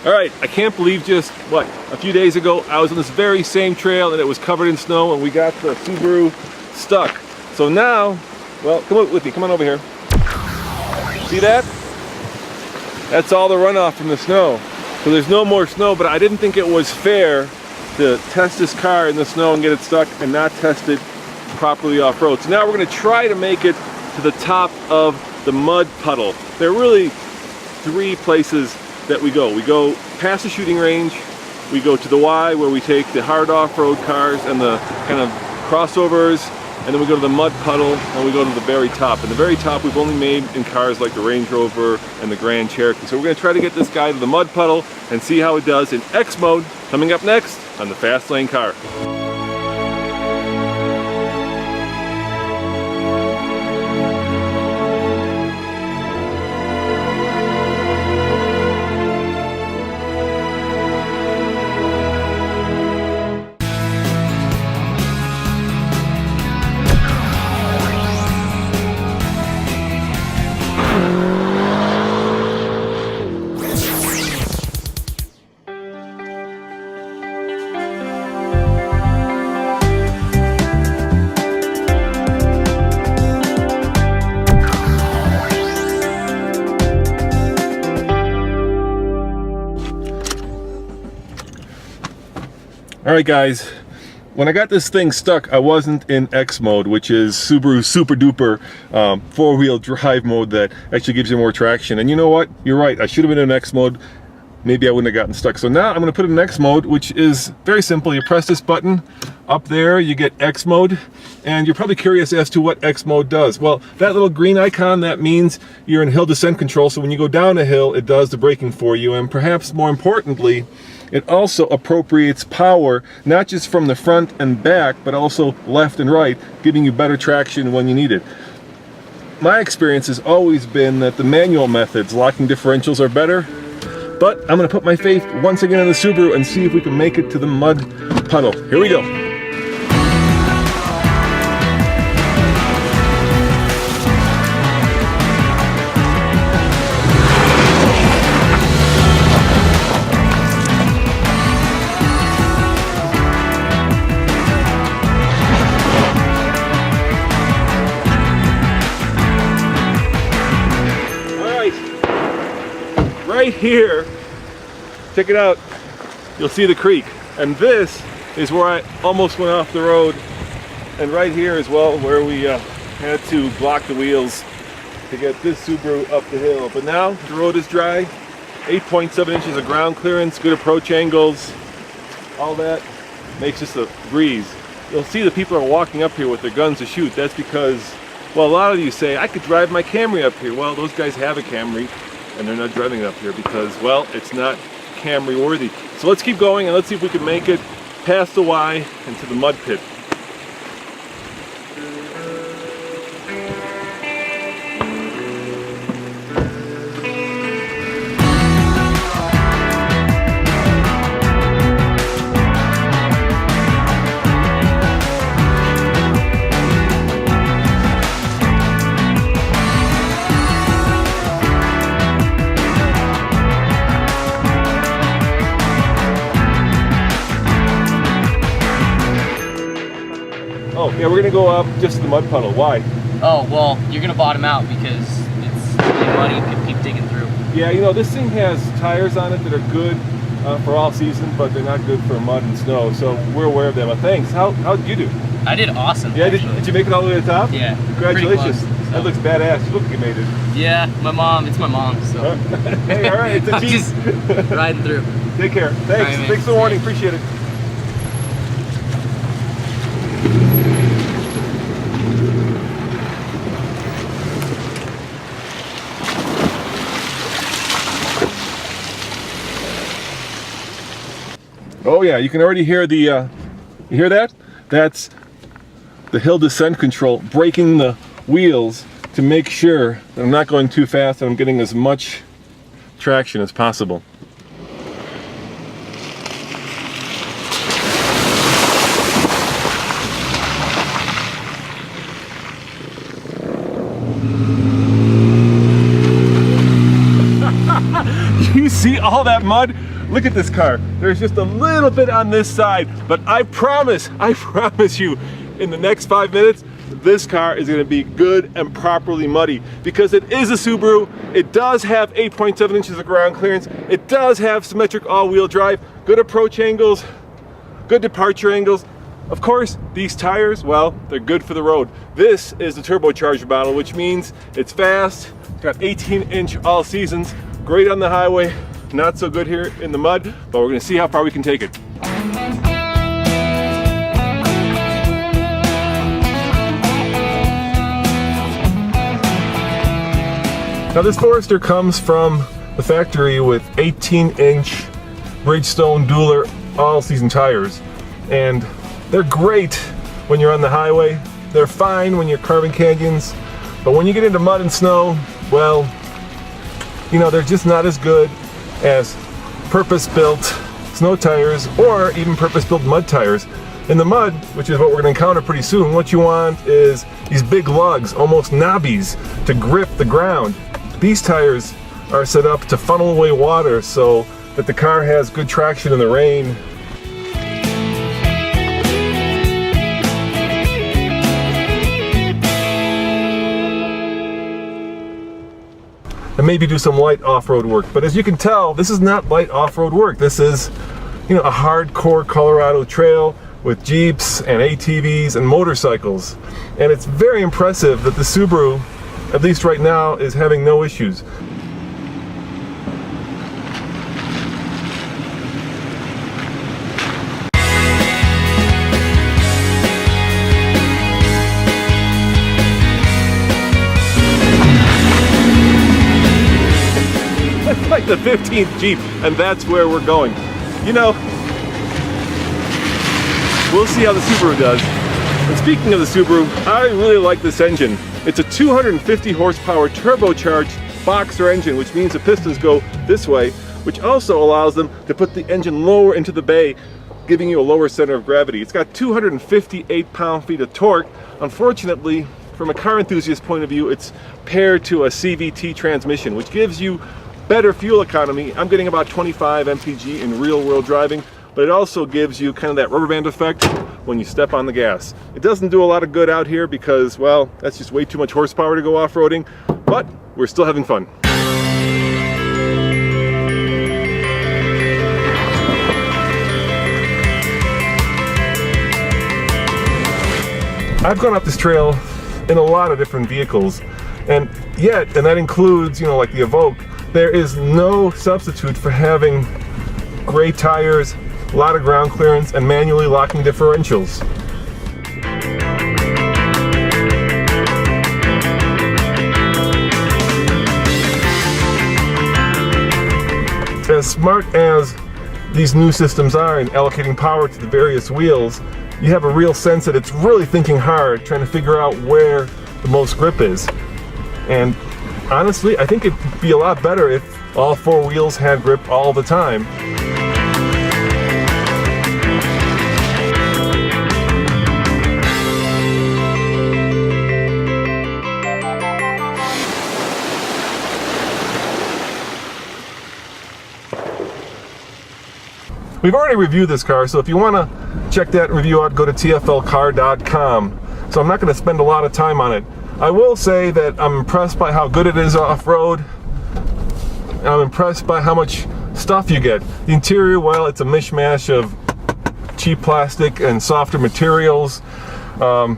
All right, I can't believe just, what, a few days ago, I was on this very same trail and it was covered in snow and we got the Subaru stuck. So now, well, come on with me, come on over here. See that? That's all the runoff from the snow. So there's no more snow, but I didn't think it was fair to test this car in the snow and get it stuck and not test it properly off-road. So now we're gonna try to make it to the top of the mud puddle. There are really three places that we go. We go past the shooting range, we go to the Y where we take the hard off-road cars and the kind of crossovers, and then we go to the mud puddle and we go to the very top. And the very top we've only made in cars like the Range Rover and the Grand Cherokee. So we're gonna try to get this guy to the mud puddle and see how it does in X mode, coming up next on the Fast Lane Car. Alright guys, when I got this thing stuck, I wasn't in X mode, which is Subaru's super duper four-wheel drive mode that actually gives you more traction. And you know what? You're right, I should have been in X mode. Maybe I wouldn't have gotten stuck. So now I'm going to put it in X mode, which is very simple. You press this button up there, you get X mode, and you're probably curious as to what X mode does. Well, that little green icon, that means you're in hill descent control. So when you go down a hill, it does the braking for you, and perhaps more importantly, it also appropriates power, not just from the front and back, but also left and right, giving you better traction when you need it. My experience has always been that the manual methods, locking differentials, are better, but I'm going to put my faith once again in the Subaru and see if we can make it to the mud puddle. Here we go. Right here, check it out, you'll see the creek, and this is where I almost went off the road, and right here as well where we had to block the wheels to get this Subaru up the hill. But now the road is dry, 8.7 inches of ground clearance, good approach angles, all that makes just a breeze. You'll see the people are walking up here with their guns to shoot. That's because, well, a lot of you say, I could drive my Camry up here. Well, those guys have a Camry and they're not driving it up here because, well, it's not Camry worthy. So let's keep going and let's see if we can make it past the Y into the mud pit. Oh, yeah, we're gonna go up just to the mud puddle. Why? Oh, well, you're gonna bottom out because it's really muddy. You can keep digging through. Yeah, you know, this thing has tires on it that are good for all season, but they're not good for mud and snow, so we're aware of them. But thanks. How did you do? I did awesome. Yeah, did you make it all the way to the top? Yeah. Congratulations. Close, so. That looks badass. You look like you made it. Yeah, it's my mom, so. Hey, all right, it's a I'm team. just riding through. Take care. Thanks. Right, Thanks for the warning. Appreciate it. Oh yeah, you can already hear the, you hear that? That's the hill descent control, braking the wheels to make sure that I'm not going too fast and I'm getting as much traction as possible. You see all that mud? Look at this car. There's just a little bit on this side, but I promise you, in the next 5 minutes, this car is gonna be good and properly muddy because it is a Subaru. It does have 8.7 inches of ground clearance. It does have symmetric all-wheel drive, good approach angles, good departure angles. Of course, these tires, well, they're good for the road. This is the turbocharged model, which means it's fast. It's got 18-inch all seasons, great on the highway, not so good here in the mud, but we're gonna see how far we can take it. Now this Forester comes from the factory with 18-inch Bridgestone Dueler all-season tires, and they're great when you're on the highway. They're fine when you're carving canyons, but when you get into mud and snow, well, you know, they're just not as good as purpose-built snow tires or even purpose-built mud tires. In the mud, which is what we're going to encounter pretty soon, what you want is these big lugs, almost knobbies, to grip the ground. These tires are set up to funnel away water so that the car has good traction in the rain. And maybe do some light off-road work. But as you can tell, this is not light off-road work. This is, you know, a hardcore Colorado trail with Jeeps and ATVs and motorcycles. And it's very impressive that the Subaru, at least right now, is having no issues. It's like the 15th Jeep, and that's where we're going. You know, we'll see how the Subaru does. And speaking of the Subaru, I really like this engine. It's a 250 horsepower turbocharged boxer engine, which means the pistons go this way, which also allows them to put the engine lower into the bay, giving you a lower center of gravity. It's got 258 pound-feet of torque. Unfortunately, from a car enthusiast point of view, it's paired to a CVT transmission, which gives you better fuel economy. I'm getting about 25 mpg in real-world driving, but it also gives you kind of that rubber band effect when you step on the gas. It doesn't do a lot of good out here because, well, that's just way too much horsepower to go off-roading, but we're still having fun. I've gone up this trail in a lot of different vehicles, and that includes, you know, like the Evoque. There is no substitute for having great tires, a lot of ground clearance, and manually locking differentials. As smart as these new systems are in allocating power to the various wheels, you have a real sense that it's really thinking hard, trying to figure out where the most grip is. And honestly, I think it'd be a lot better if all four wheels had grip all the time. We've already reviewed this car, so if you want to check that review out, go to tflcar.com. So I'm not going to spend a lot of time on it. I will say that I'm impressed by how good it is off-road. I'm impressed by how much stuff you get. The interior, well, it's a mishmash of cheap plastic and softer materials. The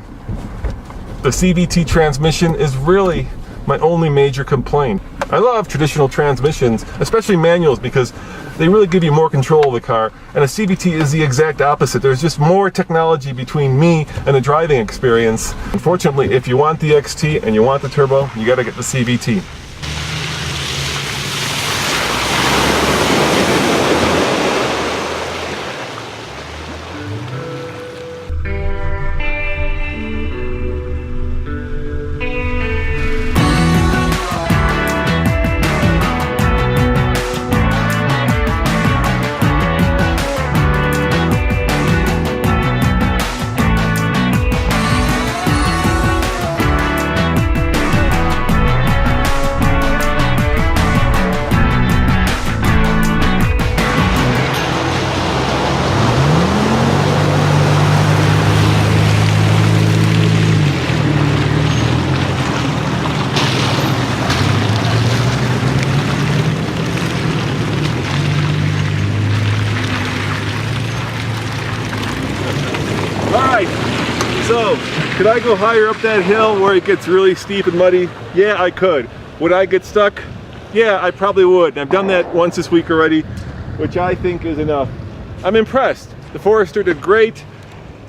CVT transmission is really my only major complaint. I love traditional transmissions, especially manuals, because they really give you more control of the car, and a CVT is the exact opposite. There's just more technology between me and the driving experience. Unfortunately, if you want the XT and you want the turbo, you gotta get the CVT. Could I go higher up that hill where it gets really steep and muddy? Yeah, I could. Would I get stuck? Yeah, I probably would. And I've done that once this week already, which I think is enough. I'm impressed. The Forester did great.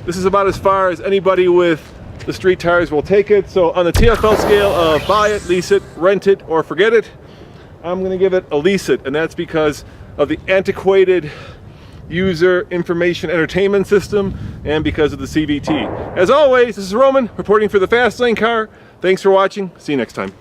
This is about as far as anybody with the street tires will take it. So on the TFL scale of buy it, lease it, rent it, or forget it, I'm gonna give it a lease it. And that's because of the antiquated user information entertainment system and because of the CVT. As always, this is Roman reporting for the Fast Lane Car. Thanks for watching. See you next time.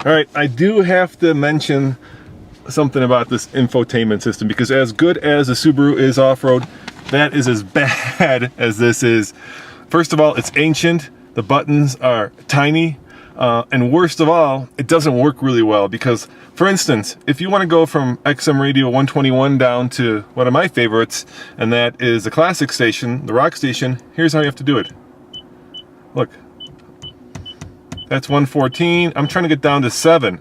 All right, I do have to mention something about this infotainment system because as good as the Subaru is off-road, that is as bad as this is. First of all, it's ancient, the buttons are tiny, and worst of all, it doesn't work really well because, for instance, if you want to go from XM Radio 121 down to one of my favorites, and that is the classic station, the rock station, here's how you have to do it. Look. That's 114. I'm trying to get down to 7.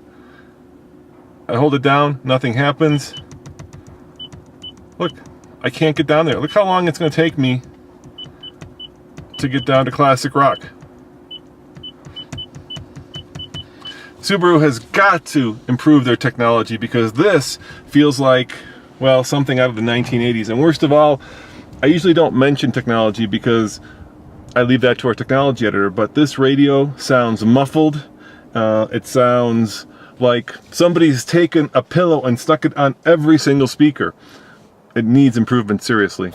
I hold it down, nothing happens. Look, I can't get down there. Look how long it's going to take me to get down to classic rock. Subaru has got to improve their technology because this feels like, well, something out of the 1980s. And worst of all, I usually don't mention technology because I leave that to our technology editor, but this radio sounds muffled. It sounds like somebody's taken a pillow and stuck it on every single speaker. It needs improvement, seriously.